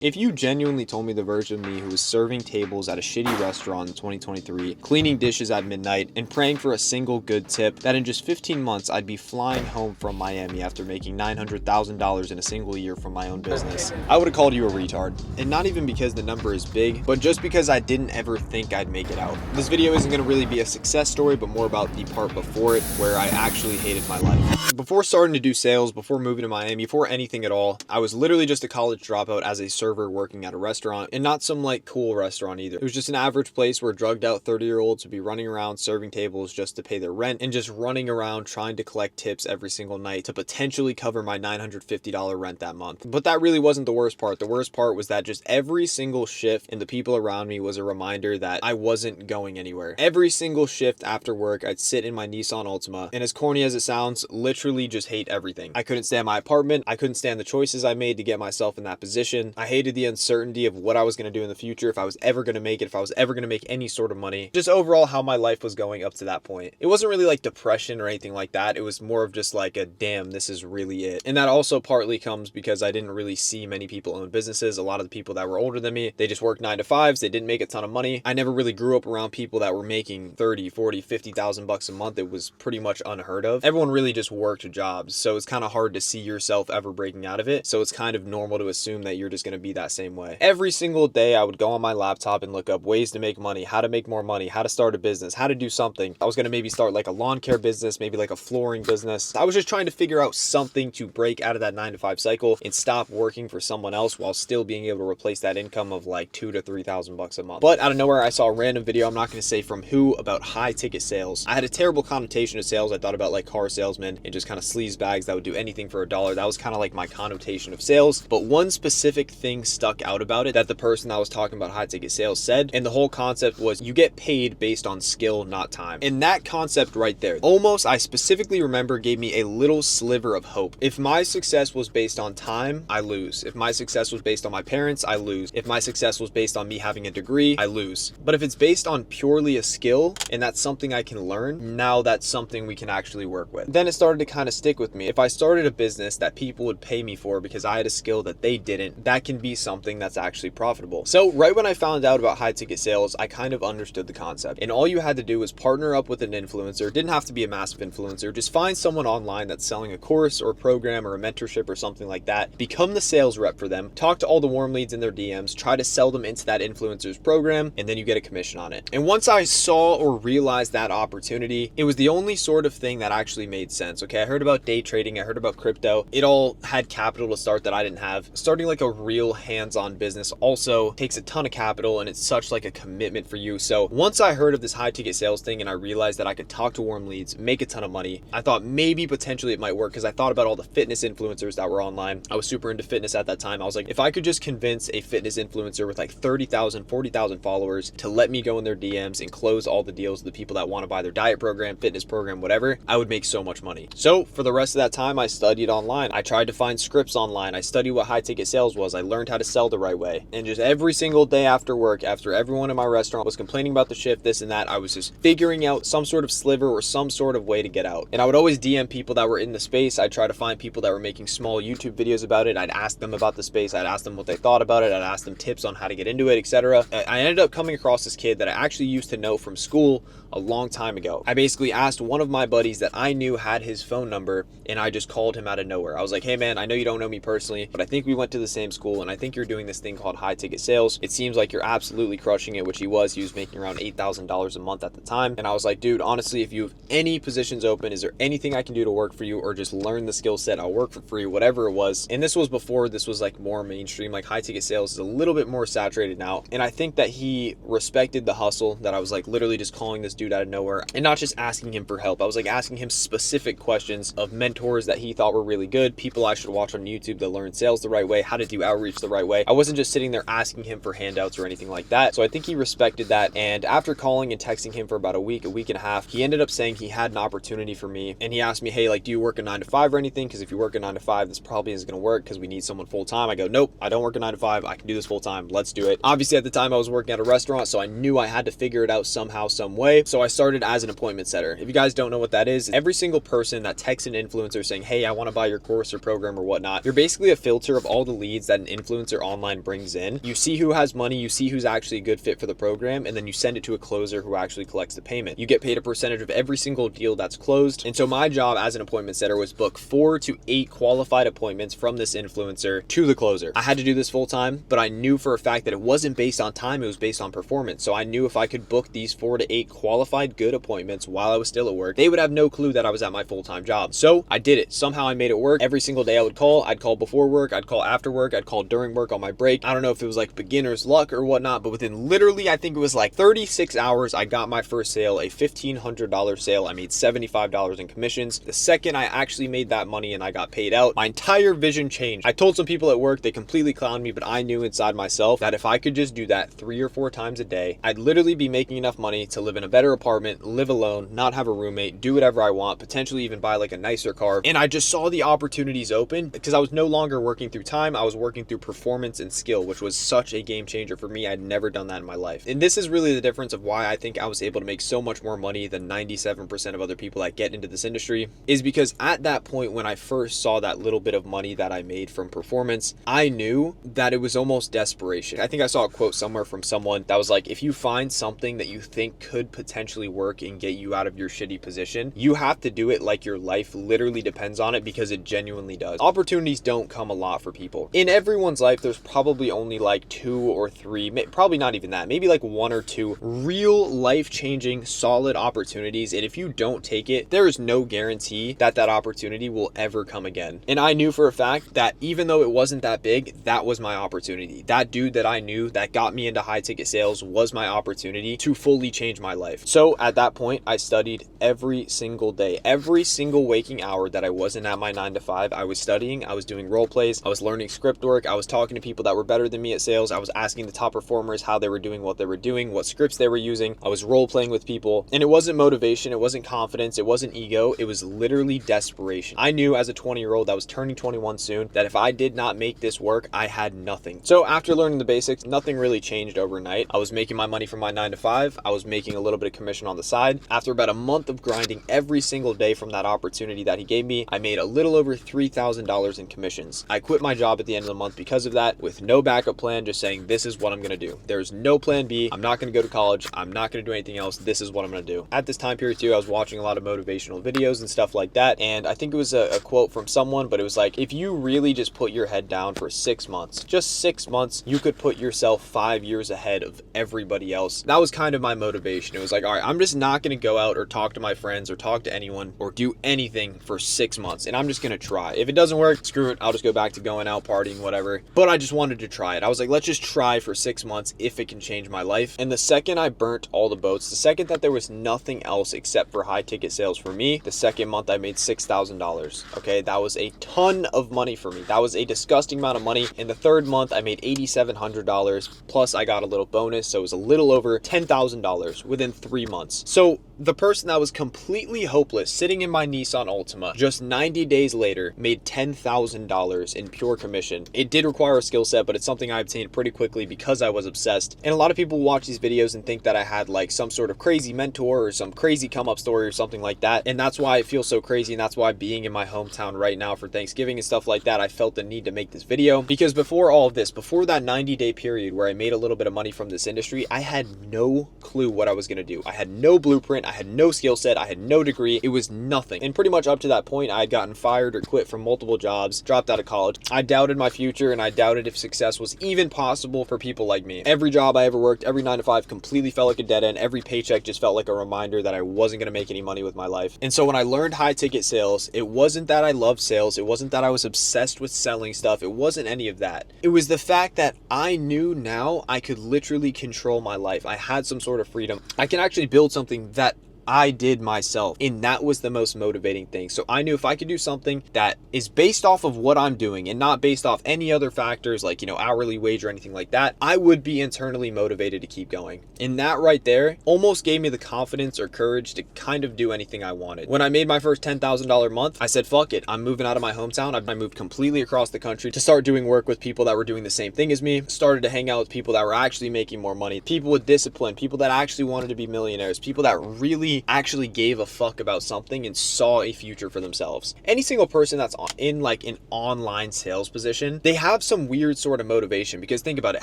If you genuinely told me the version of me who was serving tables at a shitty restaurant in 2023, cleaning dishes at midnight, and praying for a single good tip, that in just 15 months I'd be flying home from Miami after making $900,000 in a single year from my own business, I would have called you a retard. And not even because the number is big, but just because I didn't ever think I'd make it out. This video isn't going to really be a success story, but more about the part before it, where I actually hated my life. Before starting to do sales, before moving to Miami, before anything at all, I was literally just a college dropout as a server working at a restaurant, and not some like cool restaurant either. It was just an average place where drugged out 30-year-olds would be running around serving tables just to pay their rent and just running around trying to collect tips every single night to potentially cover my $950 rent that month. But that really wasn't the worst part. The worst part was that just every single shift and the people around me was a reminder that I wasn't going anywhere. Every single shift after work, I'd sit in my Nissan Altima, and as corny as it sounds, literally just hate everything. I couldn't stand my apartment. I couldn't stand the choices I made to get myself in that position. I hated the uncertainty of what I was going to do in the future, if I was ever going to make it, if I was ever going to make any sort of money. Just overall how my life was going up to that point. It wasn't really like depression or anything like that. It was more of just like a damn, this is really it. And that also partly comes because I didn't really see many people own businesses. A lot of the people that were older than me, they just worked 9 to 5s. They didn't make a ton of money. I never really grew up around people that were making 30, 40, 50,000 bucks a month. It was pretty much unheard of. Everyone really just worked jobs. So it's kind of hard to see yourself ever breaking out of it. So it's kind of normal to assume that you're just going to be that same way. Every single day I would go on my laptop and look up ways to make money, how to make more money, how to start a business, how to do something. I was going to maybe start like a lawn care business, maybe like a flooring business. I was just trying to figure out something to break out of that 9 to 5 cycle and stop working for someone else while still being able to replace that income of like 2,000 to 3,000 bucks a month. But out of nowhere, I saw a random video, I'm not going to say from who, about high ticket sales. I had a terrible connotation of sales. I thought about like car salesmen and just kind of sleaze bags that would do anything for $1. That was kind of like my connotation of sales. But one specific thing stuck out about it that the person that was talking about high ticket sales said, and the whole concept was you get paid based on skill, not time. And that concept right there, almost, I specifically remember, gave me a little sliver of hope. If my success was based on time, I lose. If my success was based on my parents, I lose. If my success was based on me having a degree, I lose. But if it's based on purely a skill and that's something I can learn, now that's something we can actually work with. Then it started to kind of stick with me. If I started a business that people would pay me for because I had a skill that they didn't, that can be something that's actually profitable. So right when I found out about high ticket sales, I kind of understood the concept. And all you had to do was partner up with an influencer. Didn't have to be a massive influencer. Just find someone online that's selling a course or a program or a mentorship or something like that. Become the sales rep for them. Talk to all the warm leads in their DMs. Try to sell them into that influencer's program, and then you get a commission on it. And once I saw or realized that opportunity, it was the only sort of thing that actually made sense. Okay, I heard about day trading. I heard about crypto. It all had capital to start that I didn't have. Starting like a real hands-on business also takes a ton of capital, and it's such like a commitment for you. So once I heard of this high ticket sales thing and I realized that I could talk to warm leads, make a ton of money, I thought maybe potentially it might work, because I thought about all the fitness influencers that were online. I was super into fitness at that time. I was like, if I could just convince a fitness influencer with like 30,000, 40,000 followers to let me go in their DMs and close all the deals with the people that want to buy their diet program, fitness program, whatever, I would make so much money. So for the rest of that time, I studied online. I tried to find scripts online. I studied what high ticket sales was. I learned how to sell the right way. And just every single day after work, after everyone in my restaurant was complaining about the shift, this and that, I was just figuring out some sort of sliver or some sort of way to get out. And I would always DM people that were in the space. I'd try to find people that were making small YouTube videos about it. I'd ask them about the space. I'd ask them what they thought about it. I'd ask them tips on how to get into it, etc. I ended up coming across this kid that I actually used to know from school a long time ago. I basically asked one of my buddies that I knew had his phone number, and I just called him out of nowhere. I was like, hey man, I know you don't know me personally, but I think we went to the same school, and I think you're doing this thing called high ticket sales. It seems like you're absolutely crushing it, which he was. He was making around $8,000 a month at the time. And I was like, dude, honestly, if you have any positions open, is there anything I can do to work for you, or just learn the skill set? I'll work for free, whatever it was. And this was before this was like more mainstream. Like high ticket sales is a little bit more saturated now. And I think that he respected the hustle, that I was like literally just calling this dude out of nowhere and not just asking him for help. I was like asking him specific questions of mentors that he thought were really good, people I should watch on YouTube to learn sales the right way, how to do outreach the right way. I wasn't just sitting there asking him for handouts or anything like that. So I think he respected that. And after calling and texting him for about a week and a half, he ended up saying he had an opportunity for me. And he asked me, hey, like, do you work a 9 to 5 or anything? Because if you work a 9 to 5, this probably isn't going to work because we need someone full time. I go, nope, I don't work a 9 to 5. I can do this full time. Let's do it. Obviously at the time I was working at a restaurant, so I knew I had to figure it out somehow, some way. So I started as an appointment setter. If you guys don't know what that is, every single person that texts an influencer saying, hey, I want to buy your course or program or whatnot, you're basically a filter of all the leads that an influencer influencer online brings in. You see who has money, you see who's actually a good fit for the program, and then you send it to a closer who actually collects the payment. You get paid a percentage of every single deal that's closed. And so my job as an appointment setter was book 4 to 8 qualified appointments from this influencer to the closer. I had to do this full time, but I knew for a fact that it wasn't based on time, it was based on performance. So I knew if I could book these 4 to 8 qualified good appointments while I was still at work, they would have no clue that I was at my full-time job. So I did it. Somehow I made it work. Every single day I would call. I'd call before work, I'd call after work, I'd call during work on my break. I don't know if it was like beginner's luck or whatnot, but within literally, I think it was like 36 hours, I got my first sale, a $1,500 sale. I made $75 in commissions. The second I actually made that money and I got paid out, my entire vision changed. I told some people at work, they completely clowned me, but I knew inside myself that if I could just do that 3 or 4 times a day, I'd literally be making enough money to live in a better apartment, live alone, not have a roommate, do whatever I want, potentially even buy like a nicer car. And I just saw the opportunities open because I was no longer working through time. I was working through performance and skill, which was such a game changer for me. I'd never done that in my life. And this is really the difference of why I think I was able to make so much more money than 97% of other people that get into this industry, is because at that point when I first saw that little bit of money that I made from performance, I knew that it was almost desperation. I think I saw a quote somewhere from someone that was like, if you find something that you think could potentially work and get you out of your shitty position, you have to do it like your life literally depends on it, because it genuinely does. Opportunities don't come a lot for people. In everyone's life, there's probably only like 2 or 3, probably not even that, maybe like 1 or 2 real life-changing solid opportunities. And if you don't take it, there is no guarantee that that opportunity will ever come again. And I knew for a fact that even though it wasn't that big, that was my opportunity. That dude that I knew that got me into high ticket sales was my opportunity to fully change my life. So at that point, I studied every single day. Every single waking hour that I wasn't at my 9 to 5, I was studying, I was doing role plays, I was learning script work, I was talking to people that were better than me at sales, I was asking the top performers how they were doing what they were doing, what scripts they were using, I was role playing with people. And it wasn't motivation, it wasn't confidence, it wasn't ego, it was literally desperation. I knew as a 20-year-old that was turning 21 soon, that if I did not make this work, I had nothing. So after learning the basics, nothing really changed overnight. I was making my money from my 9 to 5, I was making a little bit of commission on the side. After about a month of grinding every single day from that opportunity that he gave me, I made a little over $3,000 in commissions. I quit my job at the end of the month because of that, with no backup plan, just saying this is what I'm gonna do. There's no plan B. I'm not gonna go to college, I'm not gonna do anything else, this is what I'm gonna do. At this time period too, I was watching a lot of motivational videos and stuff like that, and I think it was a quote from someone, but it was like, if you really just put your head down for 6 months, just 6 months, you could put yourself 5 years ahead of everybody else. That was kind of my motivation. It was like, all right, I'm just not gonna go out or talk to my friends or talk to anyone or do anything for 6 months, and I'm just gonna try. If it doesn't work, screw it, I'll just go back to going out partying, whatever. But I just wanted to try it. I was like, let's just try for 6 months if it can change my life. And the second I burnt all the boats, the second that there was nothing else except for high ticket sales for me, the second month I made $6,000. Okay, that was a ton of money for me. That was a disgusting amount of money. In the third month, I made $8,700, plus I got a little bonus, so it was a little over $10,000 within 3 months. So the person that was completely hopeless, sitting in my Nissan Altima, just 90 days later, made $10,000 in pure commission. It did require a skill set, but it's something I obtained pretty quickly because I was obsessed. And a lot of people watch these videos and think that I had like some sort of crazy mentor or some crazy come up story or something like that. And that's why it feels so crazy. And that's why being in my hometown right now for Thanksgiving and stuff like that, I felt the need to make this video, because before all of this, before that 90-day period where I made a little bit of money from this industry, I had no clue what I was going to do. I had no blueprint. I had no skill set. I had no degree. It was nothing. And pretty much up to that point, I had gotten fired or quit from multiple jobs, dropped out of college. I doubted my future, and I doubted if success was even possible for people like me. Every job I ever worked, every 9 to 5 completely felt like a dead end. Every paycheck just felt like a reminder that I wasn't going to make any money with my life. And so when I learned high ticket sales, it wasn't that I loved sales. It wasn't that I was obsessed with selling stuff. It wasn't any of that. It was the fact that I knew now I could literally control my life. I had some sort of freedom. I can actually build something that I did myself, and that was the most motivating thing. So I knew if I could do something that is based off of what I'm doing and not based off any other factors like, hourly wage or anything like that, I would be internally motivated to keep going. And that right there almost gave me the confidence or courage to kind of do anything I wanted. When I made my first $10,000 month, I said, fuck it, I'm moving out of my hometown. I moved completely across the country to start doing work with people that were doing the same thing as me, started to hang out with people that were actually making more money, people with discipline, people that actually wanted to be millionaires, people that really really actually gave a fuck about something and saw a future for themselves. Any single person that's in like an online sales position, they have some weird sort of motivation, because think about it.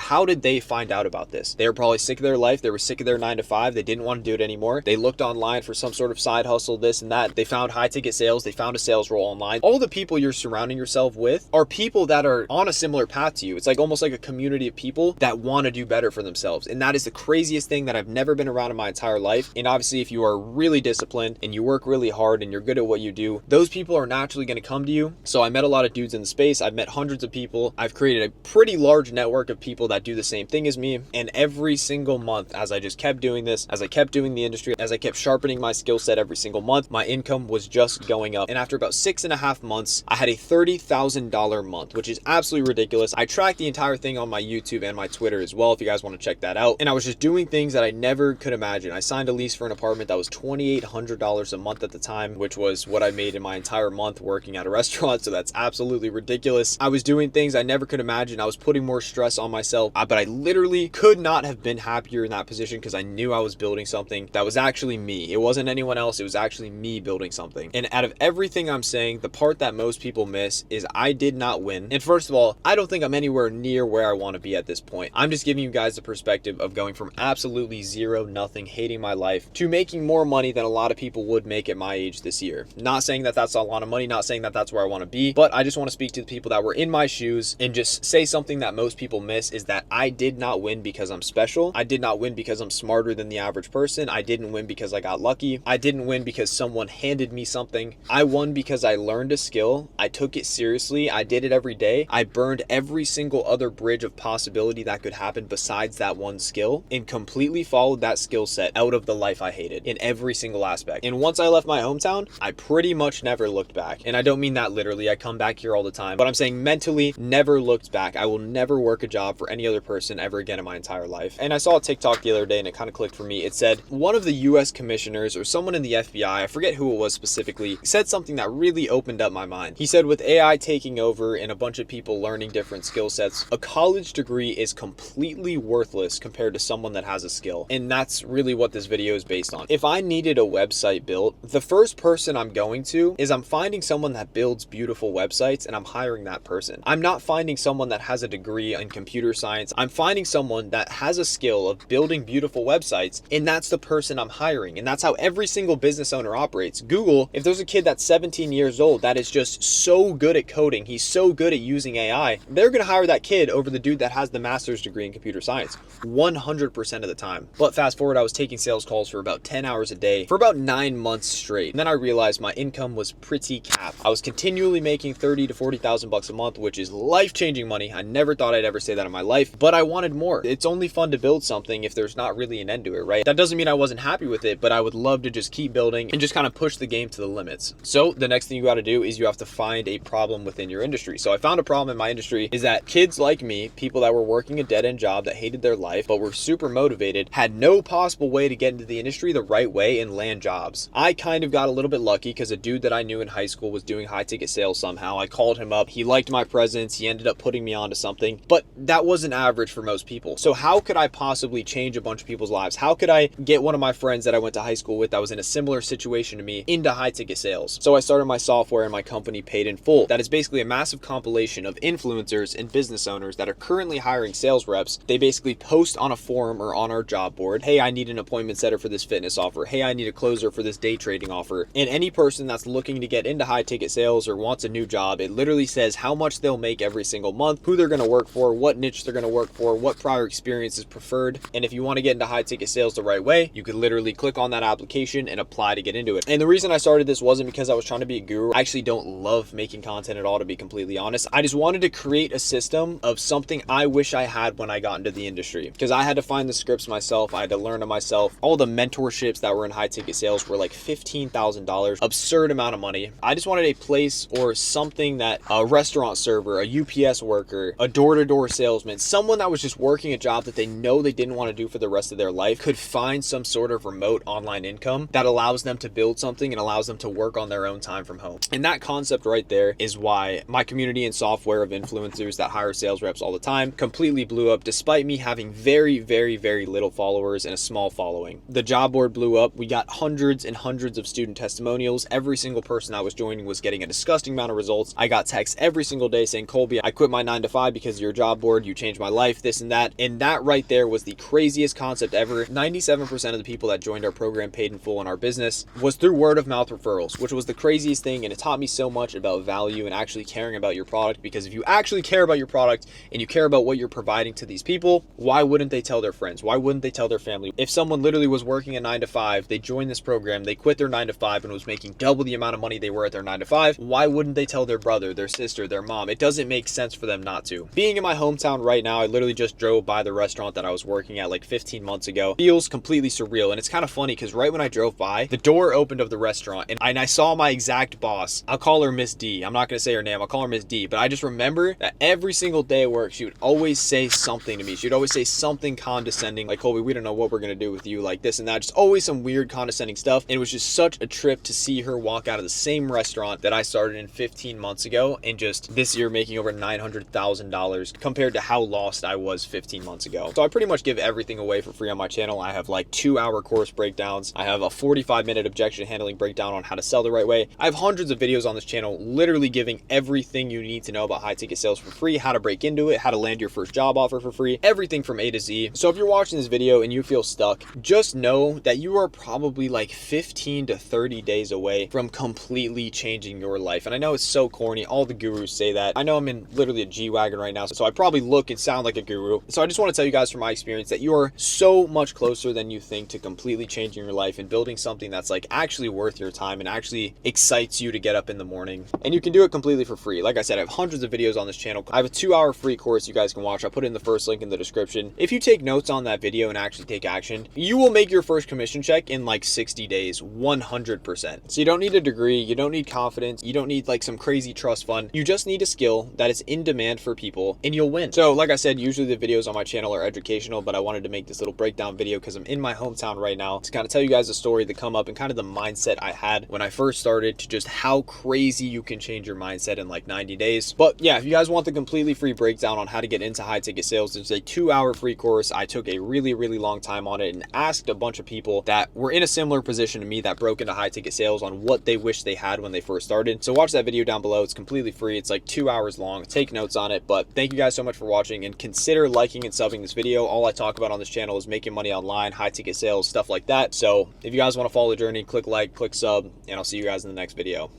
How did they find out about this? They were probably sick of their life. They were sick of their 9 to 5. They didn't want to do it anymore. They looked online for some sort of side hustle, this and that. They found high ticket sales. They found a sales role online. All the people you're surrounding yourself with are people that are on a similar path to you. It's like almost like a community of people that want to do better for themselves. And that is the craziest thing that I've never been around in my entire life. And obviously, if you are really disciplined and you work really hard and you're good at what you do, those people are naturally going to come to you. So I met a lot of dudes in the space. I've met hundreds of people. I've created a pretty large network of people that do the same thing as me. And every single month, as I just kept doing this, as I kept doing the industry, as I kept sharpening my skill set every single month, my income was just going up. And after about 6.5 months, I had a $30,000 month, which is absolutely ridiculous. I tracked the entire thing on my YouTube and my Twitter as well, if you guys want to check that out. And I was just doing things that I never could imagine. I signed a lease for an apartment that was $2,800 a month at the time, which was what I made in my entire month working at a restaurant. So that's absolutely ridiculous. I was doing things I never could imagine. I was putting more stress on myself, but I literally could not have been happier in that position, because I knew I was building something that was actually me. It wasn't anyone else. It was actually me building something. And out of everything I'm saying, the part that most people miss is I did not win. And first of all, I don't think I'm anywhere near where I want to be at this point. I'm just giving you guys the perspective of going from absolutely zero, nothing, hating my life, to making more money than a lot of people would make at my age this year. Not saying that that's a lot of money, not saying that that's where I want to be, but I just want to speak to the people that were in my shoes and just say something that most people miss, is that I did not win because I'm special. I did not win because I'm smarter than the average person. I didn't win because I got lucky. I didn't win because someone handed me something. I won because I learned a skill. I took it seriously. I did it every day. I burned every single other bridge of possibility that could happen besides that one skill, and completely followed that skill set out of the life I hated in every single aspect. And once I left my hometown, I pretty much never looked back. And I don't mean that literally. I come back here all the time, but I'm saying mentally never looked back. I will never work a job for any other person ever again in my entire life. And I saw a TikTok the other day and it kind of clicked for me. It said one of the US commissioners or someone in the FBI, I forget who it was specifically, said something that really opened up my mind. He said, with AI taking over and a bunch of people learning different skill sets, a college degree is completely worthless compared to someone that has a skill. And that's really what this video is based on. If I needed a website built, the first person I'm going to is I'm finding someone that builds beautiful websites and I'm hiring that person. I'm not finding someone that has a degree in computer science. I'm finding someone that has a skill of building beautiful websites, and that's the person I'm hiring. And that's how every single business owner operates. Google, if there's a kid that's 17 years old that is just so good at coding, he's so good at using AI, they're going to hire that kid over the dude that has the master's degree in computer science 100% of the time. But fast forward, I was taking sales calls for about 10 hours a day for about 9 months straight. And then I realized my income was pretty capped. I was continually making 30 to 40,000 bucks a month, which is life-changing money. I never thought I'd ever say that in my life, but I wanted more. It's only fun to build something if there's not really an end to it, right? That doesn't mean I wasn't happy with it, but I would love to just keep building and just kind of push the game to the limits. So the next thing you got to do is you have to find a problem within your industry. So I found a problem in my industry is that kids like me, people that were working a dead-end job that hated their life but were super motivated, had no possible way to get into the industry the right way and land jobs. I kind of got a little bit lucky because a dude that I knew in high school was doing high ticket sales somehow. I called him up. He liked my presence. He ended up putting me onto something, but that wasn't average for most people. So how could I possibly change a bunch of people's lives? How could I get one of my friends that I went to high school with that was in a similar situation to me into high ticket sales? So I started my software and my company Paid in Full. That is basically a massive compilation of influencers and business owners that are currently hiring sales reps. They basically post on a forum or on our job board, hey, I need an appointment setter for this fitness offer. Hey, I need a closer for this day trading offer. And any person that's looking to get into high ticket sales or wants a new job, it literally says how much they'll make every single month, who they're going to work for, what niche they're going to work for, what prior experience is preferred. And if you want to get into high ticket sales the right way, you could literally click on that application and apply to get into it. And the reason I started this wasn't because I was trying to be a guru. I actually don't love making content at all, to be completely honest. I just wanted to create a system of something I wish I had when I got into the industry, because I had to find the scripts myself. I had to learn them myself. All the mentorships that were in high ticket sales were like $15,000, absurd amount of money. I just wanted a place or something that a restaurant server, a UPS worker, a door-to-door salesman, someone that was just working a job that they know they didn't want to do for the rest of their life, could find some sort of remote online income that allows them to build something and allows them to work on their own time from home. And that concept right there is why my community and software of influencers that hire sales reps all the time completely blew up, despite me having very, very, very little followers and a small following. The job board blew up. We got hundreds and hundreds of student testimonials. Every single person I was joining was getting a disgusting amount of results. I got texts every single day saying, Colby, I quit my 9-to-5 because of your job board. You changed my life, this and that. And that right there was the craziest concept ever. 97% of the people that joined our program paid in full in our business was through word of mouth referrals, which was the craziest thing. And it taught me so much about value and actually caring about your product, because if you actually care about your product and you care about what you're providing to these people, why wouldn't they tell their friends? Why wouldn't they tell their family? If someone literally was working a 9-to-5, they joined this program, they quit their 9-to-5 and was making double the amount of money they were at their 9-to-5, why wouldn't they tell their brother, their sister, their mom? It doesn't make sense for them not to. Being in my hometown right now, I literally just drove by the restaurant that I was working at like 15 months ago. Feels completely surreal. And it's kind of funny because right when I drove by, the door opened of the restaurant and I saw my exact boss. I'll call her Miss D. I'm not going to say her name. I'll call her Miss D. But I just remember that every single day at work, she would always say something to me. She would always say something condescending, like, Colby, we don't know what we're going to do with you, like this and that. Just always some weird condescending stuff. And it was just such a trip to see her walk out of the same restaurant that I started in 15 months ago and just this year making over $900,000 compared to how lost I was 15 months ago. So I pretty much give everything away for free on my channel. I have like 2-hour course breakdowns. I have a 45-minute objection handling breakdown on how to sell the right way. I have hundreds of videos on this channel literally giving everything you need to know about high ticket sales for free, how to break into it, how to land your first job offer for free, everything from A to Z. So if you're watching this video and you feel stuck, just know that you are probably like 15 to 30 days away from completely changing your life. And I know it's so corny. All the gurus say that. I know I'm in literally a G-Wagon right now, so I probably look and sound like a guru. So I just want to tell you guys from my experience that you are so much closer than you think to completely changing your life and building something that's like actually worth your time and actually excites you to get up in the morning. And you can do it completely for free. Like I said, I have hundreds of videos on this channel. I have a 2-hour free course you guys can watch. I'll put it in the first link in the description. If you take notes on that video and actually take action, you will make your first commission check in like 60 days, 100%. So you don't need a degree, you don't need confidence, you don't need like some crazy trust fund. You just need a skill that is in demand for people and you'll win. So like I said, usually the videos on my channel are educational, but I wanted to make this little breakdown video because I'm in my hometown right now to kind of tell you guys the story, the come up, and kind of the mindset I had when I first started, to just how crazy you can change your mindset in like 90 days. But yeah, if you guys want the completely free breakdown on how to get into high ticket sales, there's a 2-hour free course. I took a really long time on it and asked a bunch of people that were in a similar position to me that broke into high ticket sales on what they wish they had when they first started. So watch that video down below. It's completely free. It's like 2 hours long. Take notes on it. But thank you guys so much for watching, and consider liking and subbing this video. All I talk about on this channel is making money online, high ticket sales, stuff like that. So if you guys want to follow the journey, click like, click sub, and I'll see you guys in the next video.